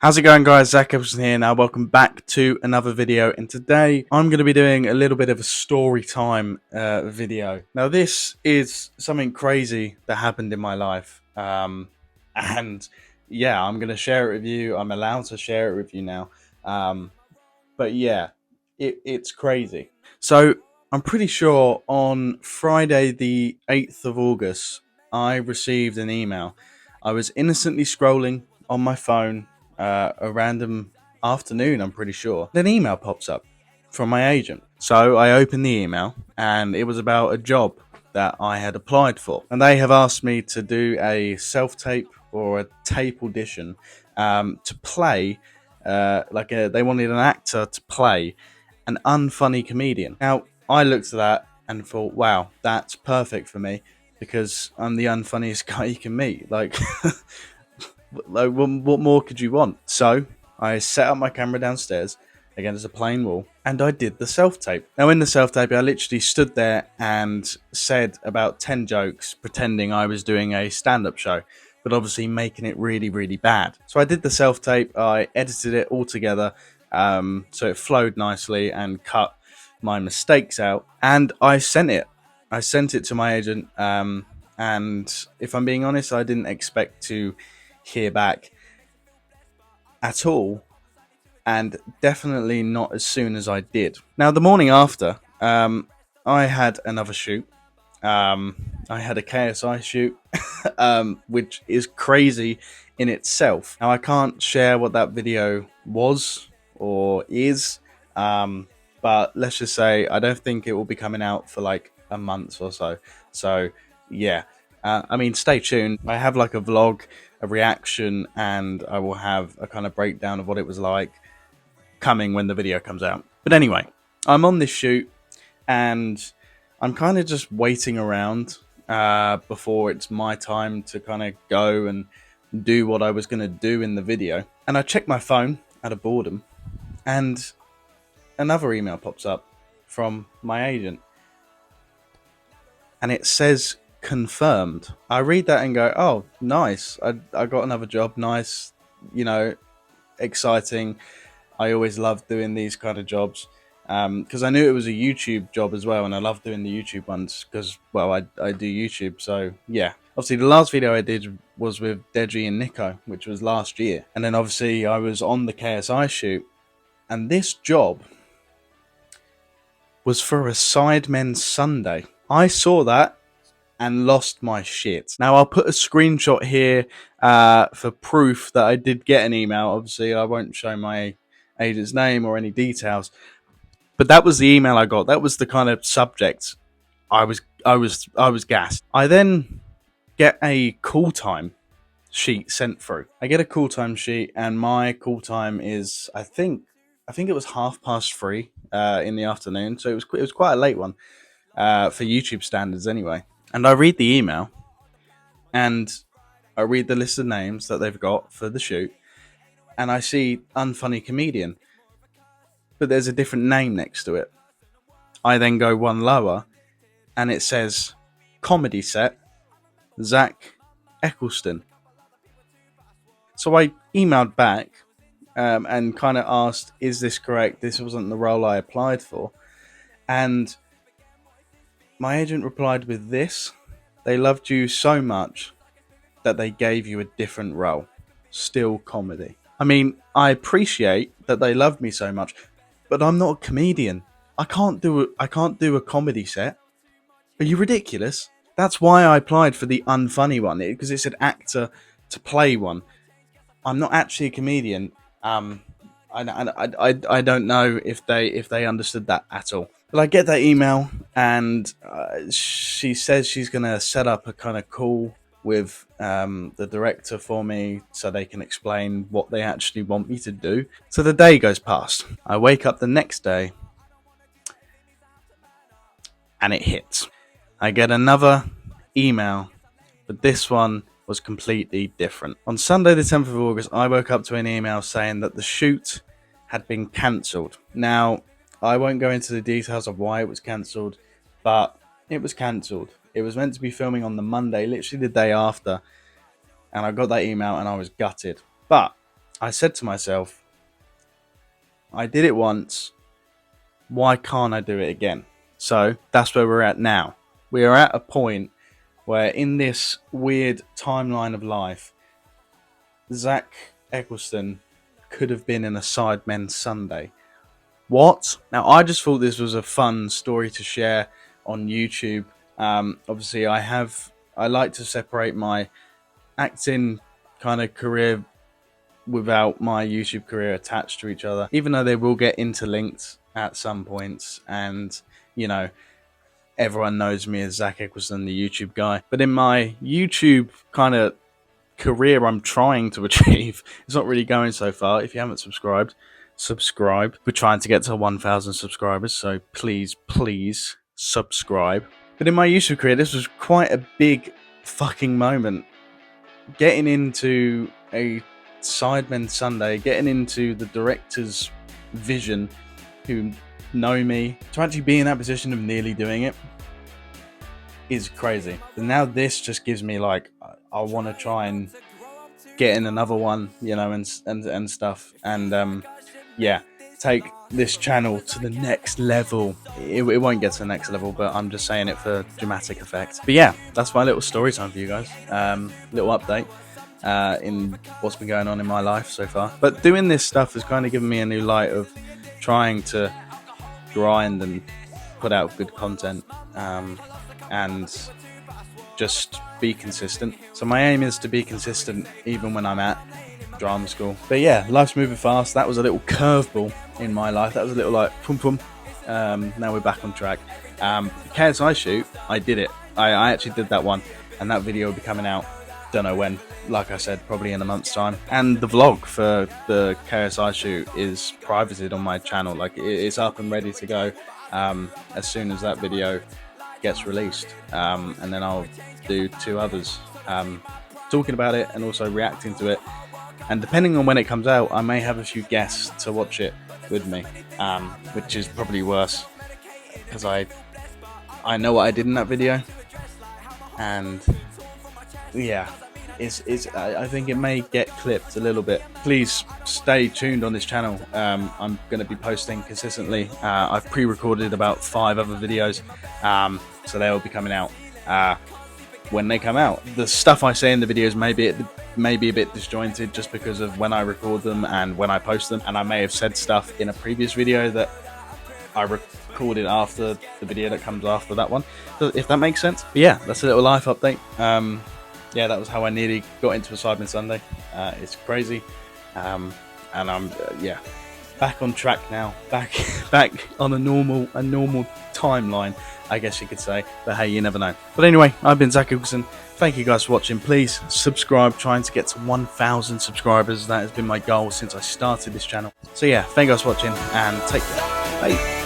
How's it going, guys? Zach Everson here. Now, welcome back to another video, and today I'm going to be doing a little bit of a story time video. Now, this is something crazy that happened in my life, and yeah, I'm going to share it with you. I'm allowed to share it with you now, but yeah, it's crazy. So, I'm pretty sure on Friday, the 8th of August, I received an email. I was innocently scrolling on my phone a random afternoon, I'm pretty sure. An email pops up from my agent. So I opened the email and it was about a job that I had applied for. And they have asked me to do a self tape or a tape audition to play, they wanted an actor to play an unfunny comedian. Now, I looked at that and thought, wow, that's perfect for me because I'm the unfunniest guy you can meet. Like, what more could you want? So I set up my camera downstairs. Again, there's a plain wall, and I did the self-tape. Now, in the self-tape, I literally stood there and said about 10 jokes, pretending I was doing a stand-up show, but obviously making it really, really bad. So I did the self-tape, I edited it all together, so it flowed nicely and cut my mistakes out, and I sent it. I sent it to my agent, and if I'm being honest, I didn't expect to hear back at all, and definitely not as soon as I did. Now, the morning after, I had another shoot. I had a KSI shoot, which is crazy in itself. Now, I can't share what that video was or is, but let's just say I don't think it will be coming out for like a month or so. So, yeah. Stay tuned. I have like a vlog, a reaction, and I will have a kind of breakdown of what it was like coming when the video comes out. But anyway, I'm on this shoot and I'm kind of just waiting around before it's my time to kind of go and do what I was going to do in the video. And I check my phone out of boredom and another email pops up from my agent and it says confirmed. I read that and go, oh, nice. I got another job. Nice, exciting. I always loved doing these kind of jobs because I knew it was a YouTube job as well, and I love doing the YouTube ones because, well, I do YouTube. So yeah, obviously the last video I did was with Deji and Nico, which was last year, and then obviously I was on the KSI shoot, and this job was for a Sidemen Sunday. I saw that and lost my shit. Now, I'll put a screenshot here for proof that I did get an email. Obviously, I won't show my agent's name or any details, but that was the email I got. That was the kind of subject. I was gassed. I then get a call time sheet sent through. I get a call time sheet, and my call time is I think it was 3:30 in the afternoon. So it was quite a late one for YouTube standards, anyway. And I read the email, and I read the list of names that they've got for the shoot, and I see unfunny comedian, but there's a different name next to it. I then go one lower, and it says comedy set, Zach Eccleston. So I emailed back and kind of asked, is this correct? This wasn't the role I applied for. And my agent replied with this: they loved you so much that they gave you a different role. Still comedy. I mean, I appreciate that they loved me so much, but I'm not a comedian. I can't do a comedy set. Are you ridiculous? That's why I applied for the unfunny one, because it said actor to play one. I'm not actually a comedian. I don't know if they understood that at all. But I get that email, and she says she's gonna set up a kind of call with the director for me so they can explain what they actually want me to do. So the day goes past. I wake up the next day, and it hits. I get another email, but this one was completely different. On Sunday the 10th of August, I woke up to an email saying that the shoot had been cancelled. Now, I won't go into the details of why it was cancelled, but it was cancelled. It was meant to be filming on the Monday, literally the day after, and I got that email and I was gutted. But I said to myself, I did it once, why can't I do it again? So that's where we're at now. We are at a point where in this weird timeline of life, Zach Eccleston could have been in a Sidemen Sunday. What? Now, I just thought this was a fun story to share on YouTube. Obviously, I like to separate my acting kind of career without my YouTube career attached to each other, even though they will get interlinked at some points. And, you know, everyone knows me as Zach Eccleston, the YouTube guy. But in my YouTube kind of career I'm trying to achieve, it's not really going so far. If you haven't subscribed, subscribe. We're trying to get to 1,000 subscribers, so please subscribe. But in my YouTube career, this was quite a big fucking moment. Getting into a Sidemen Sunday, getting into the director's vision, who know me, to actually be in that position of nearly doing it is crazy. And now this just gives me like, I want to try and get in another one, you know, and stuff, and yeah, take this channel to the next level. It won't get to the next level, but I'm just saying it for dramatic effect. But yeah, that's my little story time for you guys. Little update in what's been going on in my life so far. But doing this stuff has kind of given me a new light of trying to grind and put out good content, and just be consistent. So my aim is to be consistent even when I'm at drama school. But yeah, life's moving fast. That was a little curveball in my life. That was a little like pum pum. Now we're back on track. KSI shoot, I did it. I actually did that one, and that video will be coming out, don't know when, like I said, probably in a month's time. And the vlog for the KSI shoot is privated on my channel. Like, it's up and ready to go as soon as that video gets released, and then I'll do 2 others talking about it and also reacting to it. And depending on when it comes out, I may have a few guests to watch it with me, which is probably worse because I know what I did in that video, and yeah, I think it may get clipped a little bit. Please stay tuned on this channel. I'm going to be posting consistently. I've pre-recorded about 5 other videos, so they will be coming out when they come out. The stuff I say in the videos may be a bit disjointed just because of when I record them and when I post them, and I may have said stuff in a previous video that I recorded after the video that comes after that one, if that makes sense. But yeah, that's a little life update. Yeah, that was how I nearly got into a Sidemen Sunday. It's crazy, and I'm yeah, back on track now, back on a normal timeline, I guess you could say. But hey, you never know. But anyway, I've been Zach Eccleston. Thank you guys for watching. Please subscribe. Trying to get to 1,000 subscribers. That has been my goal since I started this channel. So yeah, thank you guys for watching, and take care. Bye.